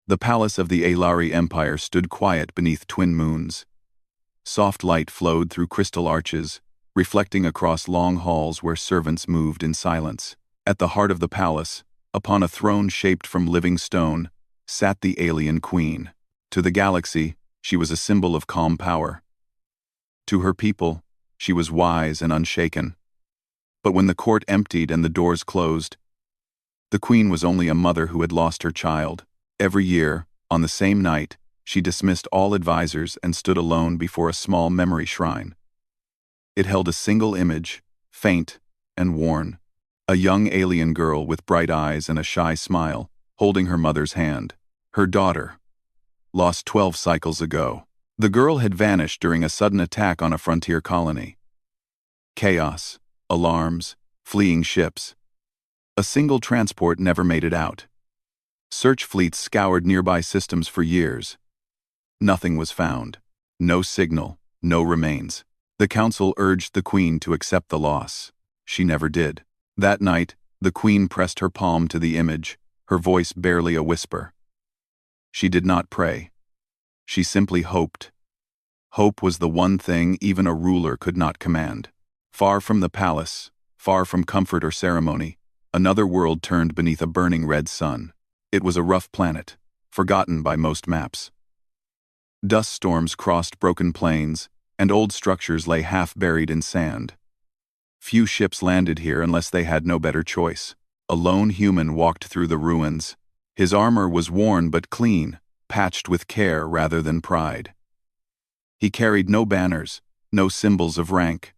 The palace of the Alari Empire stood quiet beneath twin moons. Soft light flowed through crystal arches, reflecting across long halls where servants moved in silence. At the heart of the palace, upon a throne shaped from living stone, sat the alien queen. To the galaxy, she was a symbol of calm power. To her people, she was wise and unshaken. But when the court emptied and the doors closed, the queen was only a mother who had lost her child. Every year, on the same night, she dismissed all advisors and stood alone before a small memory shrine. It held a single image, faint and worn. A young alien girl with bright eyes and a shy smile, holding her mother's hand. Her daughter, lost 12 cycles ago. The girl had vanished during a sudden attack on a frontier colony. Chaos, alarms, fleeing ships. A single transport never made it out. Search fleets scoured nearby systems for years. Nothing was found. No signal, no remains. The council urged the queen to accept the loss. She never did. That night, the queen pressed her palm to the image, her voice barely a whisper. She did not pray. She simply hoped. Hope was the one thing even a ruler could not command. Far from the palace, far from comfort or ceremony, another world turned beneath a burning red sun. It was a rough planet, forgotten by most maps. Dust storms crossed broken plains, and old structures lay half-buried in sand. Few ships landed here unless they had no better choice. A lone human walked through the ruins. His armor was worn but clean, patched with care rather than pride. He carried no banners, no symbols of rank.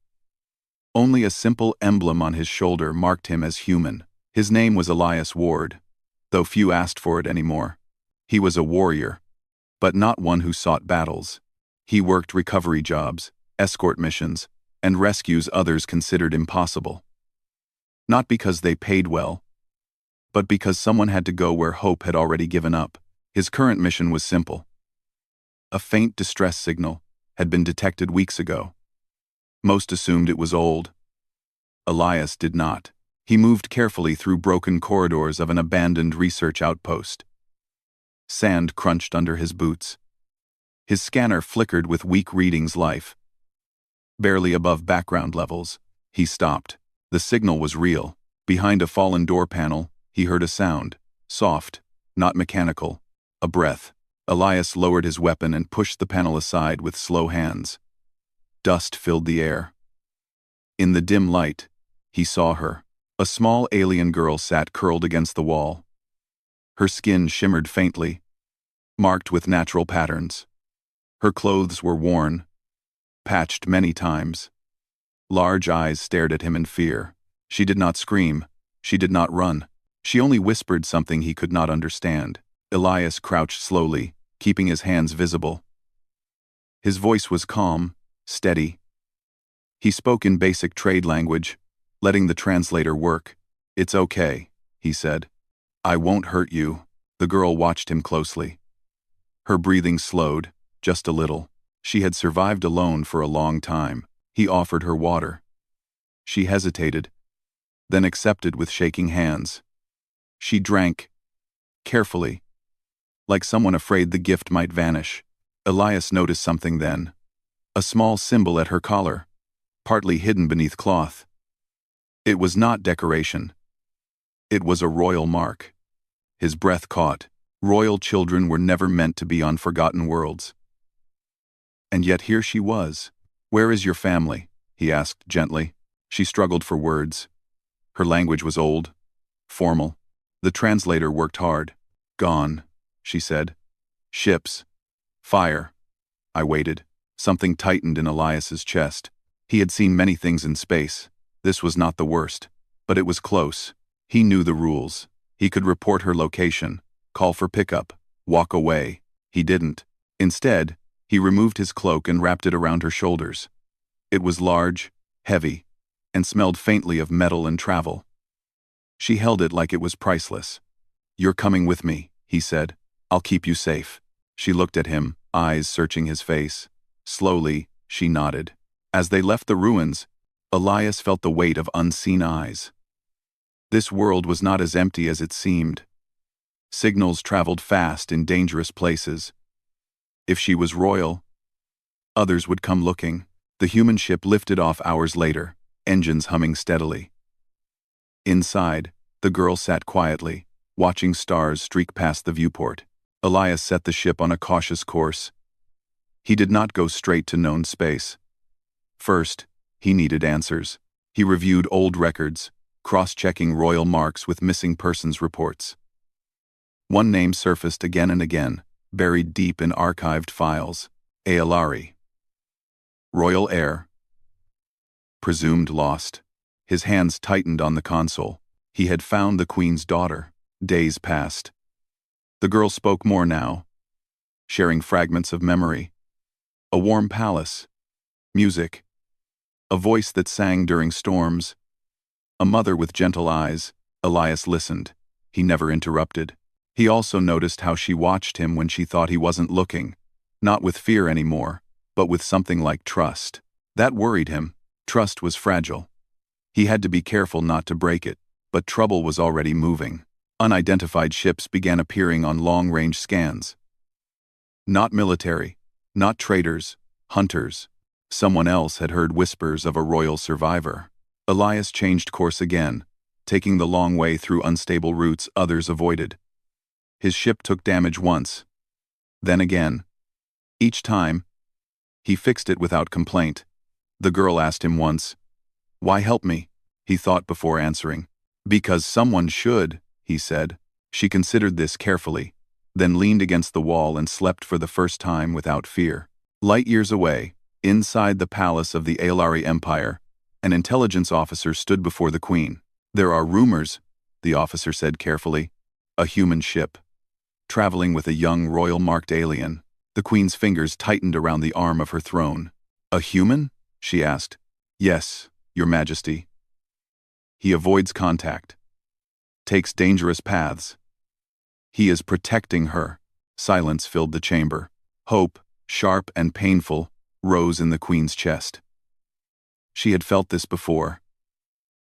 Only a simple emblem on his shoulder marked him as human. His name was Elias Ward, though few asked for it anymore. He was a warrior, but not one who sought battles. He worked recovery jobs, escort missions, and rescues others considered impossible. Not because they paid well, but because someone had to go where hope had already given up. His current mission was simple. A faint distress signal had been detected weeks ago. Most assumed it was old. Elias did not. He moved carefully through broken corridors of an abandoned research outpost. Sand crunched under his boots. His scanner flickered with weak readings life. Barely above background levels, he stopped. The signal was real. Behind a fallen door panel, he heard a sound, soft, not mechanical, a breath. Elias lowered his weapon and pushed the panel aside with slow hands. Dust filled the air. In the dim light, he saw her. A small alien girl sat curled against the wall. Her skin shimmered faintly, marked with natural patterns. Her clothes were worn, patched many times. Large eyes stared at him in fear. She did not scream. She did not run. She only whispered something he could not understand. Elias crouched slowly, keeping his hands visible. His voice was calm, steady. He spoke in basic trade language, letting the translator work. "It's okay," he said. "I won't hurt you." The girl watched him closely. Her breathing slowed, just a little. She had survived alone for a long time. He offered her water. She hesitated, then accepted with shaking hands. She drank, carefully, like someone afraid the gift might vanish. Elias noticed something then. A small symbol at her collar, partly hidden beneath cloth. It was not decoration. It was a royal mark. His breath caught. Royal children were never meant to be on forgotten worlds. And yet here she was. "Where is your family?" he asked gently. She struggled for words. Her language was old, formal. The translator worked hard. "Gone," she said. "Ships. Fire." I waited. Something tightened in Elias's chest. He had seen many things in space. This was not the worst, but it was close. He knew the rules. He could report her location, call for pickup, walk away. He didn't. Instead, he removed his cloak and wrapped it around her shoulders. It was large, heavy, and smelled faintly of metal and travel. She held it like it was priceless. "You're coming with me," he said. "I'll keep you safe." She looked at him, eyes searching his face. Slowly, she nodded. As they left the ruins, Elias felt the weight of unseen eyes. This world was not as empty as it seemed. Signals traveled fast in dangerous places. If she was royal, others would come looking. The human ship lifted off hours later, engines humming steadily. Inside, the girl sat quietly, watching stars streak past the viewport. Elias set the ship on a cautious course. He did not go straight to known space. First, he needed answers. He reviewed old records, cross-checking royal marks with missing persons reports. One name surfaced again and again, buried deep in archived files. Aelari. Royal heir. Presumed lost. His hands tightened on the console. He had found the queen's daughter. Days passed. The girl spoke more now, sharing fragments of memory. A warm palace. Music. A voice that sang during storms. A mother with gentle eyes. Elias listened. He never interrupted. He also noticed how she watched him when she thought he wasn't looking, not with fear anymore, but with something like trust. That worried him. Trust was fragile. He had to be careful not to break it, but trouble was already moving. Unidentified ships began appearing on long-range scans. Not military, not traders, hunters. Someone else had heard whispers of a royal survivor. Elias changed course again, taking the long way through unstable routes others avoided. His ship took damage once, then again. Each time, he fixed it without complaint. The girl asked him once, "Why help me?" He thought before answering. "Because someone should," he said. She considered this carefully, then leaned against the wall and slept for the first time without fear. Light years away, inside the palace of the Aelari Empire, an intelligence officer stood before the queen. "There are rumors," the officer said carefully. "A human ship, traveling with a young royal-marked alien." The queen's fingers tightened around the arm of her throne. "A human?" she asked. "Yes, your majesty. He avoids contact, takes dangerous paths. He is protecting her." Silence filled the chamber. Hope, sharp and painful, rose in the queen's chest. She had felt this before.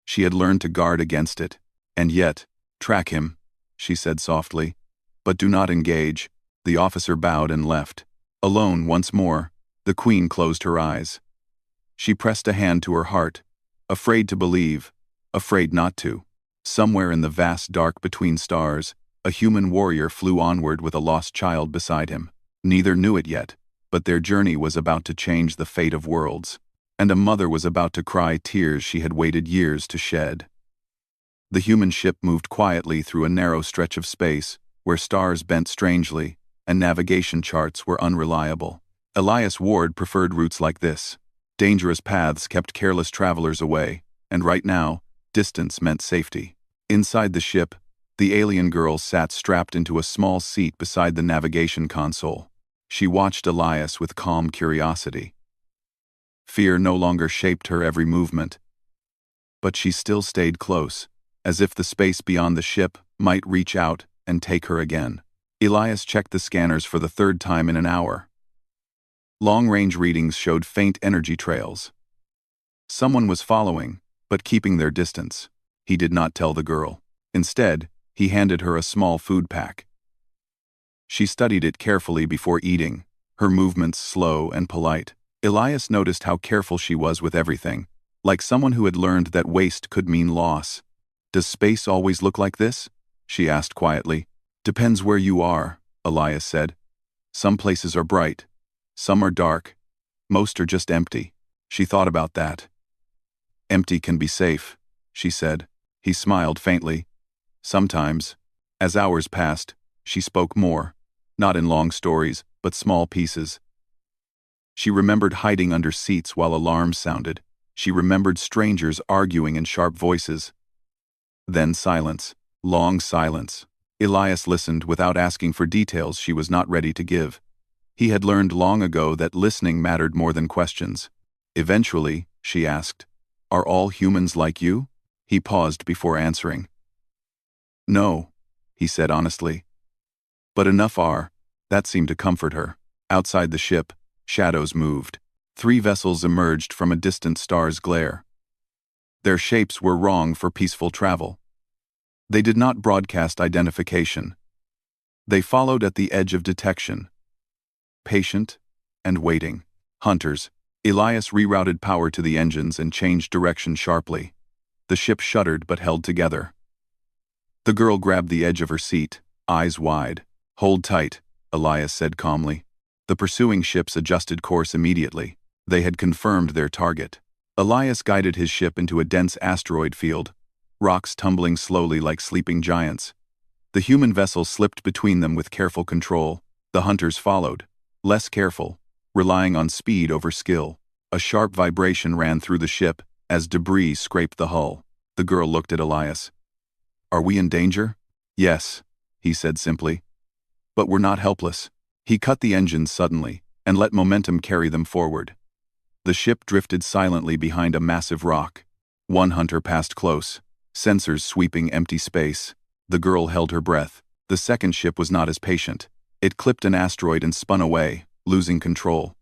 She had learned to guard against it. "And yet, track him," she said softly. "But do not engage." The officer bowed and left. Alone once more, the queen closed her eyes. She pressed a hand to her heart, afraid to believe, afraid not to. Somewhere in the vast dark between stars, a human warrior flew onward with a lost child beside him. Neither knew it yet, but their journey was about to change the fate of worlds, and a mother was about to cry tears she had waited years to shed. The human ship moved quietly through a narrow stretch of space, where stars bent strangely, and navigation charts were unreliable. Elias Ward preferred routes like this. Dangerous paths kept careless travelers away, and right now, distance meant safety. Inside the ship, the alien girl sat strapped into a small seat beside the navigation console. She watched Elias with calm curiosity. Fear no longer shaped her every movement, but she still stayed close, as if the space beyond the ship might reach out and take her again. Elias checked the scanners for the third time in an hour. Long-range readings showed faint energy trails. Someone was following, but keeping their distance. He did not tell the girl. Instead, he handed her a small food pack. She studied it carefully before eating, her movements slow and polite. Elias noticed how careful she was with everything, like someone who had learned that waste could mean loss. "Does space always look like this?" she asked quietly. "Depends where you are," Elias said. "Some places are bright, some are dark, most are just empty." She thought about that. "Empty can be safe," she said. He smiled faintly. Sometimes, as hours passed, she spoke more, not in long stories, but small pieces. She remembered hiding under seats while alarms sounded. She remembered strangers arguing in sharp voices. Then silence, long silence. Elias listened without asking for details she was not ready to give. He had learned long ago that listening mattered more than questions. Eventually, she asked, "Are all humans like you?" He paused before answering. "No," he said honestly. "But enough are." That seemed to comfort her. Outside the ship, shadows moved. 3 vessels emerged from a distant star's glare. Their shapes were wrong for peaceful travel. They did not broadcast identification. They followed at the edge of detection, patient and waiting. Hunters. Elias rerouted power to the engines and changed direction sharply. The ship shuddered but held together. The girl grabbed the edge of her seat, eyes wide. "Hold tight," Elias said calmly. The pursuing ships adjusted course immediately. They had confirmed their target. Elias guided his ship into a dense asteroid field, rocks tumbling slowly like sleeping giants. The human vessel slipped between them with careful control. The hunters followed, less careful, relying on speed over skill. A sharp vibration ran through the ship as debris scraped the hull. The girl looked at Elias. "Are we in danger?" "Yes," he said simply. "But we're not helpless." He cut the engines suddenly and let momentum carry them forward. The ship drifted silently behind a massive rock. One hunter passed close, sensors sweeping empty space. The girl held her breath. The second ship was not as patient. It clipped an asteroid and spun away, losing control.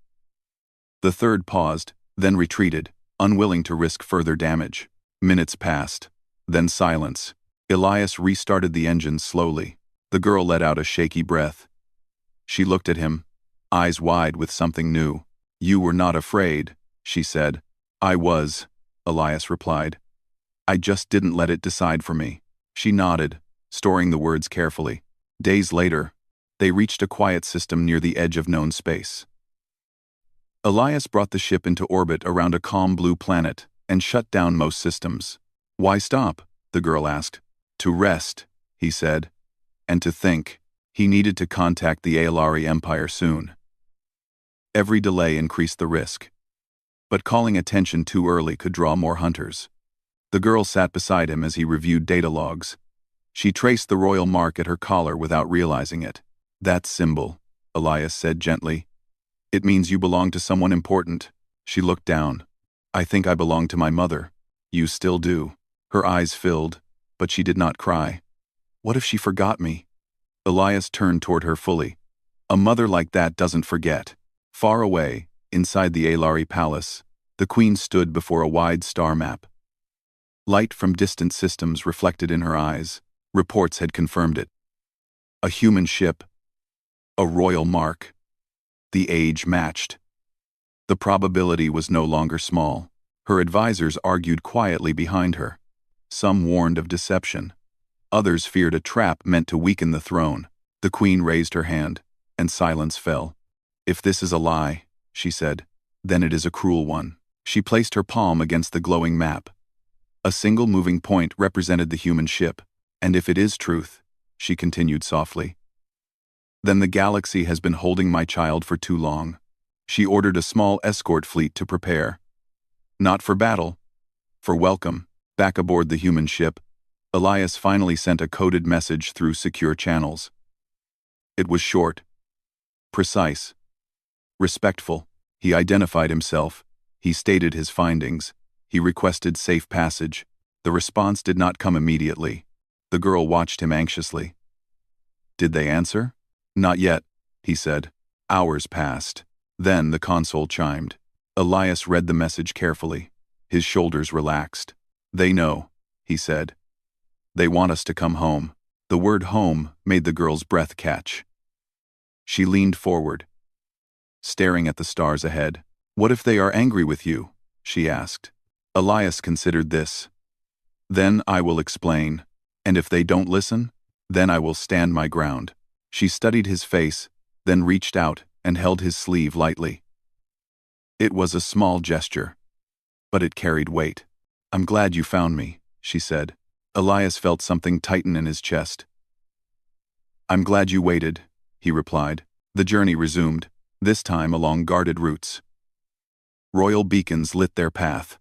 The third paused, then retreated, unwilling to risk further damage. Minutes passed. Then silence. Elias restarted the engines slowly. The girl let out a shaky breath. She looked at him, eyes wide with something new. "You were not afraid," she said. "I was," Elias replied. "I just didn't let it decide for me." She nodded, storing the words carefully. Days later, they reached a quiet system near the edge of known space. Elias brought the ship into orbit around a calm blue planet and shut down most systems. "Why stop?" the girl asked. "To rest," he said, "and to think." He needed to contact the Aelari Empire soon. Every delay increased the risk. But calling attention too early could draw more hunters. The girl sat beside him as he reviewed data logs. She traced the royal mark at her collar without realizing it. "That symbol," Elias said gently. "It means you belong to someone important." She looked down. "I think I belong to my mother." "You still do." Her eyes filled, but she did not cry. "What if she forgot me?" Elias turned toward her fully. "A mother like that doesn't forget." Far away, inside the Aelari palace, the queen stood before a wide star map. Light from distant systems reflected in her eyes. Reports had confirmed it. A human ship. A royal mark. The age matched. The probability was no longer small. Her advisors argued quietly behind her. Some warned of deception. Others feared a trap meant to weaken the throne. The queen raised her hand, and silence fell. "If this is a lie," she said, "then it is a cruel one." She placed her palm against the glowing map. A single moving point represented the human ship. "And if it is truth," she continued softly, "then the galaxy has been holding my child for too long." She ordered a small escort fleet to prepare. Not for battle, for welcome. Back aboard the human ship, Elias finally sent a coded message through secure channels. It was short, precise, respectful. He identified himself. He stated his findings. He requested safe passage. The response did not come immediately. The girl watched him anxiously. "Did they answer?" "Not yet," he said. Hours passed. Then the console chimed. Elias read the message carefully. His shoulders relaxed. "They know," he said. "They want us to come home." The word home made the girl's breath catch. She leaned forward, staring at the stars ahead. "What if they are angry with you?" she asked. Elias considered this. "Then I will explain. And if they don't listen, then I will stand my ground." She studied his face, then reached out and held his sleeve lightly. It was a small gesture, but it carried weight. "I'm glad you found me," she said. Elias felt something tighten in his chest. "I'm glad you waited," he replied. The journey resumed, this time along guarded routes. Royal beacons lit their path.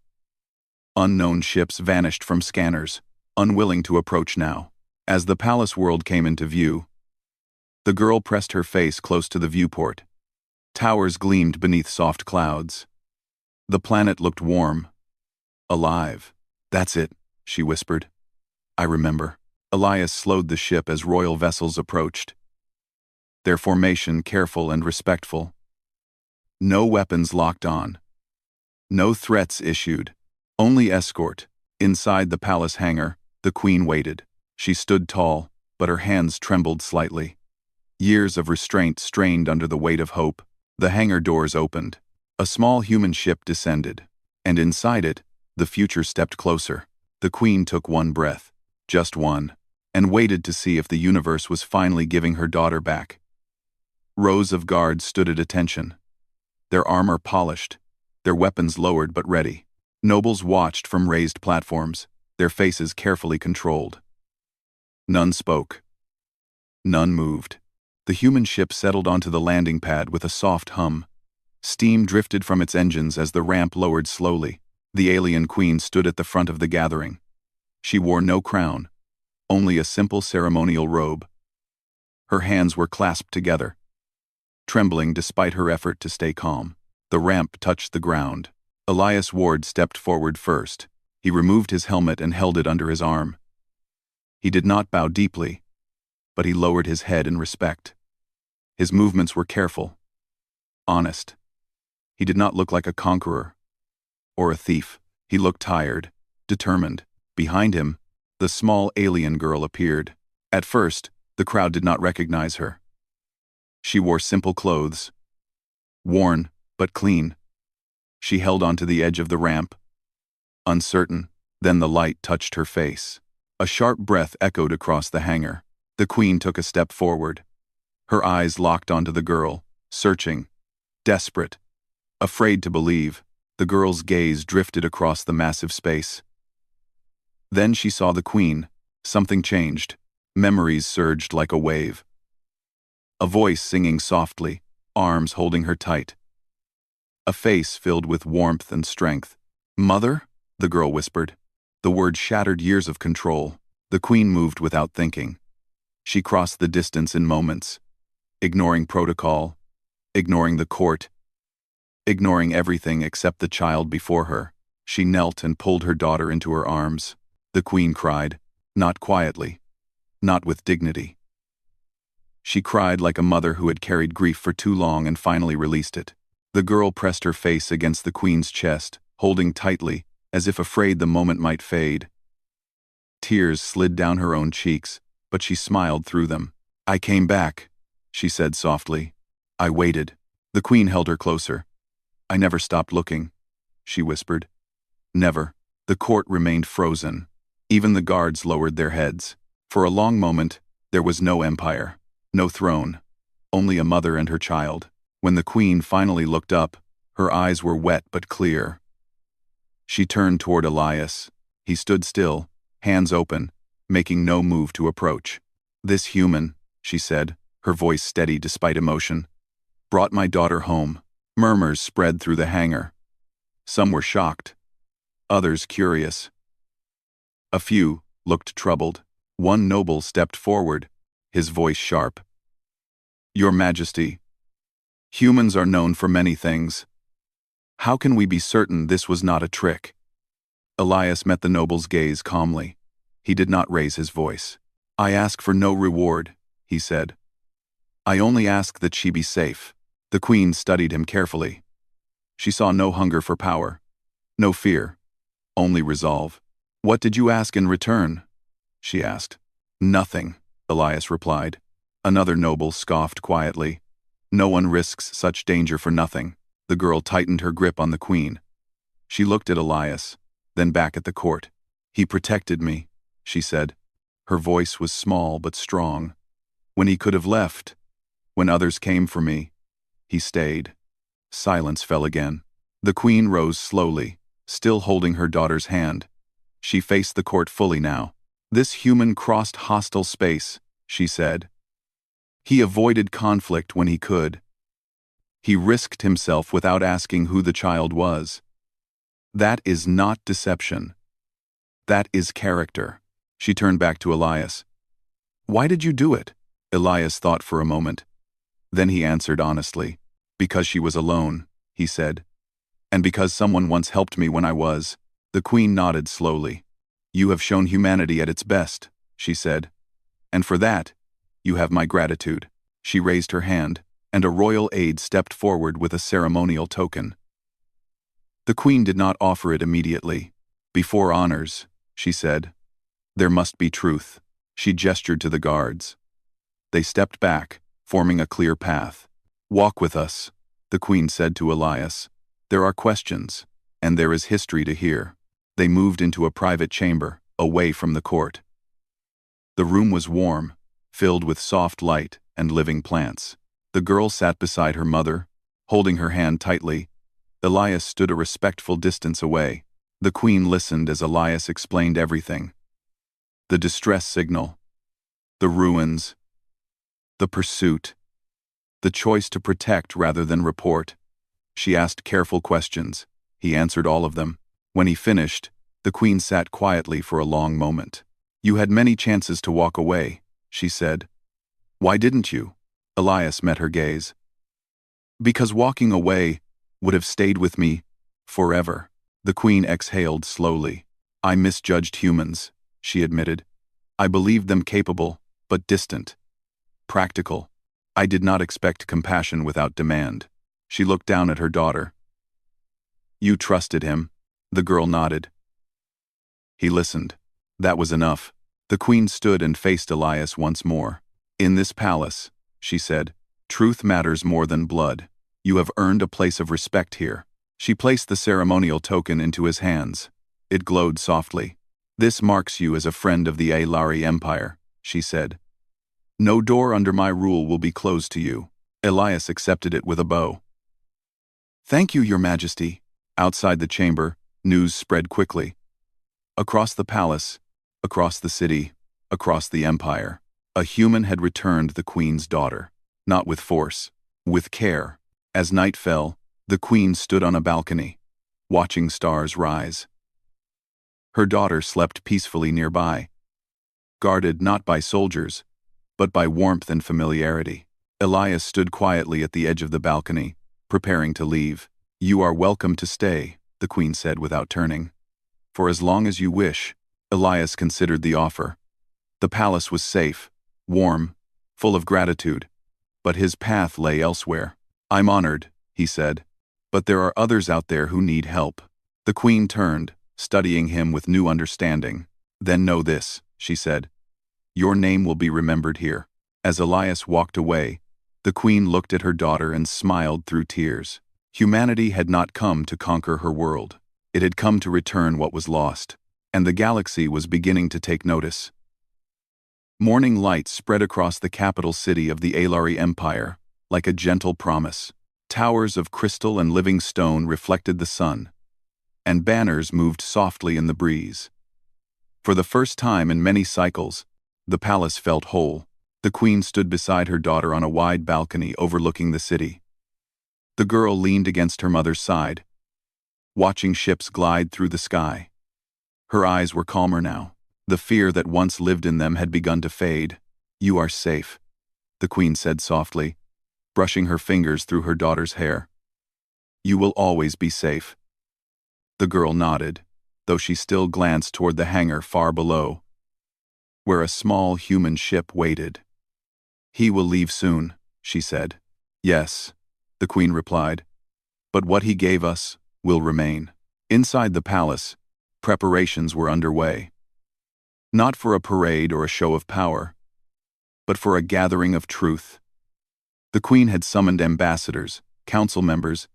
Unknown ships vanished from scanners, unwilling to approach now. As the palace world came into view, the girl pressed her face close to the viewport. Towers gleamed beneath soft clouds. The planet looked warm, alive. "That's it," she whispered. "I remember." Elias slowed the ship as royal vessels approached. Their formation careful and respectful. No weapons locked on. No threats issued. Only escort. Inside the palace hangar, the queen waited. She stood tall, but her hands trembled slightly. Years of restraint strained under the weight of hope. The hangar doors opened. A small human ship descended, and inside it, the future stepped closer. The Queen took one breath, just one, and waited to see if the universe was finally giving her daughter back. Rows of guards stood at attention, their armor polished, their weapons lowered but ready. Nobles watched from raised platforms, their faces carefully controlled. None spoke. None moved. The human ship settled onto the landing pad with a soft hum. Steam drifted from its engines as the ramp lowered slowly. The alien queen stood at the front of the gathering. She wore no crown, only a simple ceremonial robe. Her hands were clasped together, trembling despite her effort to stay calm. The ramp touched the ground. Elias Ward stepped forward first. He removed his helmet and held it under his arm. He did not bow deeply, but he lowered his head in respect. His movements were careful, honest. He did not look like a conqueror or a thief. He looked tired, determined. Behind him, the small alien girl appeared. At first, the crowd did not recognize her. She wore simple clothes, worn but clean. She held onto the edge of the ramp, uncertain. Then the light touched her face. A sharp breath echoed across the hangar. The Queen took a step forward. Her eyes locked onto the girl, searching, desperate, afraid to believe. The girl's gaze drifted across the massive space. Then she saw the Queen. Something changed. Memories surged like a wave. A voice singing softly, arms holding her tight. A face filled with warmth and strength. "Mother?" the girl whispered. The word shattered years of control. The Queen moved without thinking. She crossed the distance in moments, ignoring protocol, ignoring the court, ignoring everything except the child before her. She knelt and pulled her daughter into her arms. The Queen cried, not quietly, not with dignity. She cried like a mother who had carried grief for too long and finally released it. The girl pressed her face against the Queen's chest, holding tightly, as if afraid the moment might fade. Tears slid down her own cheeks, but she smiled through them. "I came back," she said softly. "I waited." The Queen held her closer. "I never stopped looking," she whispered. "Never." The court remained frozen. Even the guards lowered their heads. For a long moment, there was no empire, no throne, only a mother and her child. When the Queen finally looked up, her eyes were wet but clear. She turned toward Elias. He stood still, hands open, making no move to approach. "This human," she said, her voice steady despite emotion, "brought my daughter home." Murmurs spread through the hangar. Some were shocked, others curious. A few looked troubled. One noble stepped forward, his voice sharp. "Your Majesty, humans are known for many things. How can we be certain this was not a trick?" Elias met the noble's gaze calmly. He did not raise his voice. "I ask for no reward," he said. "I only ask that she be safe." The Queen studied him carefully. She saw no hunger for power, no fear, only resolve. "What did you ask in return?" she asked. "Nothing," Elias replied. Another noble scoffed quietly. "No one risks such danger for nothing." The girl tightened her grip on the Queen. She looked at Elias, then back at the court. "He protected me," she said. Her voice was small but strong. "When he could have left, when others came for me, he stayed." Silence fell again. The Queen rose slowly, still holding her daughter's hand. She faced the court fully now. "This human crossed hostile space," she said. "He avoided conflict when he could. He risked himself without asking who the child was. That is not deception. That is character." She turned back to Elias. "Why did you do it?" Elias thought for a moment. Then he answered honestly. "Because she was alone," he said. "And because someone once helped me when I was." The Queen nodded slowly. "You have shown humanity at its best," she said. "And for that, you have my gratitude." She raised her hand, and a royal aide stepped forward with a ceremonial token. The Queen did not offer it immediately. "Before honors," she said, "there must be truth." She gestured to the guards. They stepped back, forming a clear path. "Walk with us," the queen said to Elias. "There are questions, and there is history to hear." They moved into a private chamber, away from the court. The room was warm, filled with soft light and living plants. The girl sat beside her mother, holding her hand tightly. Elias stood a respectful distance away. The queen listened as Elias explained everything. The distress signal, the ruins, the pursuit, the choice to protect rather than report. She asked careful questions. He answered all of them. When he finished, the queen sat quietly for a long moment. "You had many chances to walk away," she said. "Why didn't you?" Elias met her gaze. "Because walking away would have stayed with me forever." The queen exhaled slowly. "I misjudged humans," she admitted. "I believed them capable, but distant. Practical. I did not expect compassion without demand." She looked down at her daughter. "You trusted him?" The girl nodded. He listened. That was enough. The queen stood and faced Elias once more. "In this palace," she said, "truth matters more than blood. You have earned a place of respect here." She placed the ceremonial token into his hands. It glowed softly. "This marks you as a friend of the Alari Empire," she said. "No door under my rule will be closed to you." Elias accepted it with a bow. "Thank you, Your Majesty." Outside the chamber, news spread quickly. Across the palace, across the city, across the empire, a human had returned the queen's daughter. Not with force, with care. As night fell, the queen stood on a balcony, watching stars rise. Her daughter slept peacefully nearby, guarded not by soldiers, but by warmth and familiarity. Elias stood quietly at the edge of the balcony, preparing to leave. "You are welcome to stay," the queen said without turning. "For as long as you wish." Elias considered the offer. The palace was safe, warm, full of gratitude, but his path lay elsewhere. "I'm honored," he said, "but there are others out there who need help." The queen turned, studying him with new understanding. "Then know this," she said. "Your name will be remembered here." As Elias walked away, the queen looked at her daughter and smiled through tears. Humanity had not come to conquer her world. It had come to return what was lost, and the galaxy was beginning to take notice. Morning light spread across the capital city of the Alari Empire, like a gentle promise. Towers of crystal and living stone reflected the sun, and banners moved softly in the breeze. For the first time in many cycles, the palace felt whole. The queen stood beside her daughter on a wide balcony overlooking the city. The girl leaned against her mother's side, watching ships glide through the sky. Her eyes were calmer now. The fear that once lived in them had begun to fade. "You are safe," the queen said softly, brushing her fingers through her daughter's hair. "You will always be safe." The girl nodded, though she still glanced toward the hangar far below, where a small human ship waited. "He will leave soon," she said. "Yes," the queen replied, "but what he gave us will remain." Inside the palace, preparations were underway. Not for a parade or a show of power, but for a gathering of truth. The queen had summoned ambassadors, council members,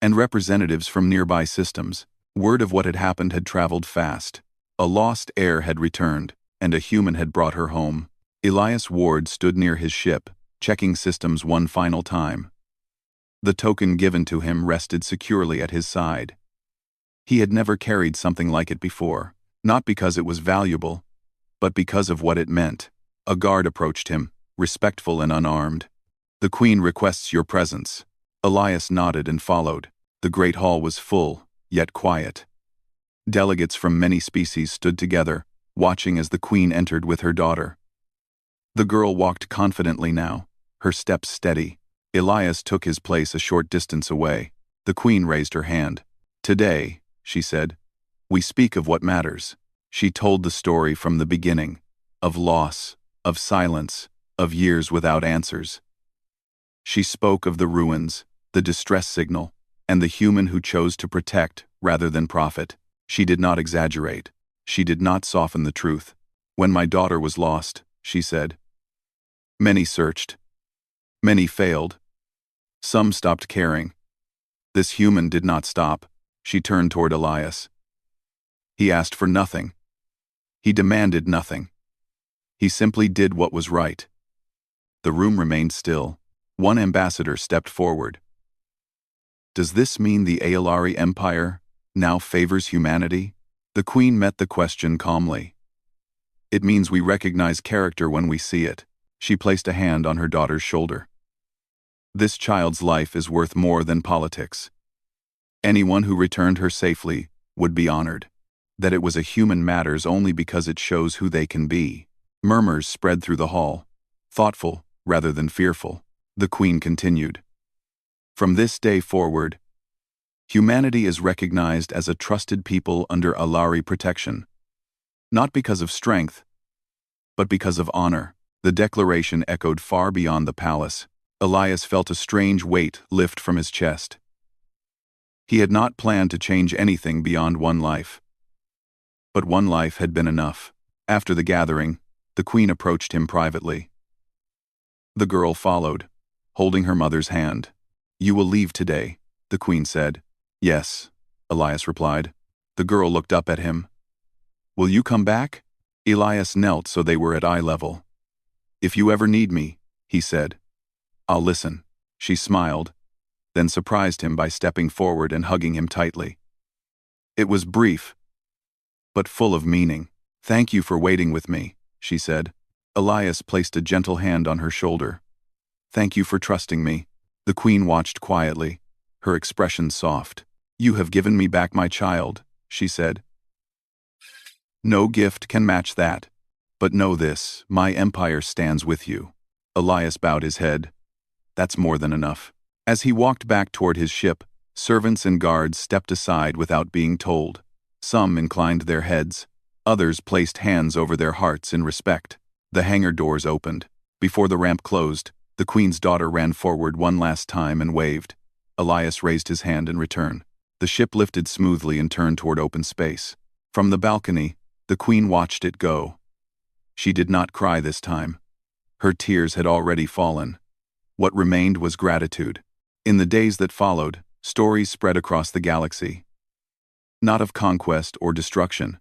and representatives from nearby systems. Word of what had happened had traveled fast. A lost heir had returned, and a human had brought her home. Elias Ward stood near his ship, checking systems one final time. The token given to him rested securely at his side. He had never carried something like it before, not because it was valuable, but because of what it meant. A guard approached him, respectful and unarmed. "The queen requests your presence." Elias nodded and followed. The great hall was full, yet quiet. Delegates from many species stood together, watching as the queen entered with her daughter. The girl walked confidently now, her steps steady. Elias took his place a short distance away. The queen raised her hand. "Today," she said, "we speak of what matters." She told the story from the beginning, of loss, of silence, of years without answers. She spoke of the ruins, the distress signal, and the human who chose to protect rather than profit. She did not exaggerate. She did not soften the truth. "When my daughter was lost," she said, "many searched, Many failed. Some stopped caring. This human did not stop. She turned toward Elias. He asked for nothing. He demanded nothing. He simply did what was right. The room remained still. One ambassador stepped forward. Does this mean the Aolari Empire now favors humanity? The queen met the question calmly. It means we recognize character when we see it. She placed a hand on her daughter's shoulder. This child's life is worth more than politics. Anyone who returned her safely would be honored. That it was a human matters only because it shows who they can be. Murmurs spread through the hall, thoughtful rather than fearful. The queen continued. From this day forward, humanity is recognized as a trusted people under Alari protection. Not because of strength, but because of honor. The declaration echoed far beyond the palace. Elias felt a strange weight lift from his chest. He had not planned to change anything beyond one life. But one life had been enough. After the gathering, the queen approached him privately. The girl followed, holding her mother's hand. You will leave today, the queen said. Yes, Elias replied. The girl looked up at him. Will you come back? Elias knelt so they were at eye level. If you ever need me, he said. I'll listen. She smiled, then surprised him by stepping forward and hugging him tightly. It was brief, but full of meaning. Thank you for waiting with me, she said. Elias placed a gentle hand on her shoulder. Thank you for trusting me. The queen watched quietly, her expression soft. You have given me back my child, she said. No gift can match that. But know this, my empire stands with you. Elias bowed his head. That's more than enough. As he walked back toward his ship, servants and guards stepped aside without being told. Some inclined their heads. Others placed hands over their hearts in respect. The hangar doors opened. Before the ramp closed, the queen's daughter ran forward one last time and waved. Elias raised his hand in return. The ship lifted smoothly and turned toward open space. From the balcony, the queen watched it go. She did not cry this time. Her tears had already fallen. What remained was gratitude. In the days that followed, stories spread across the galaxy. Not of conquest or destruction,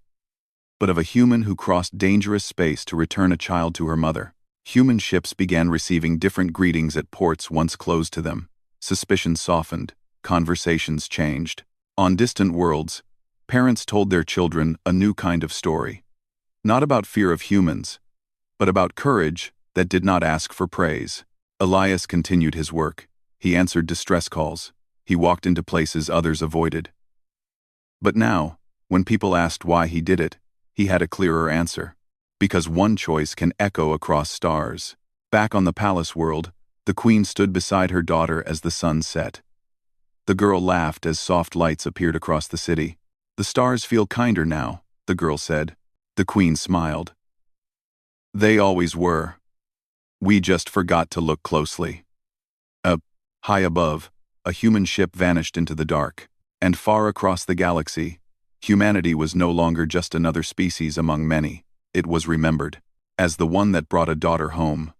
but of a human who crossed dangerous space to return a child to her mother. Human ships began receiving different greetings at ports once closed to them. Suspicion softened, conversations changed. On distant worlds, parents told their children a new kind of story. Not about fear of humans, but about courage that did not ask for praise. Elias continued his work. He answered distress calls. He walked into places others avoided. But now, when people asked why he did it, he had a clearer answer. Because one choice can echo across stars. Back on the palace world, the queen stood beside her daughter as the sun set. The girl laughed as soft lights appeared across the city. The stars feel kinder now, the girl said. The queen smiled. They always were. We just forgot to look closely. High above, a human ship vanished into the dark. And far across the galaxy, humanity was no longer just another species among many. It was remembered as the one that brought a daughter home.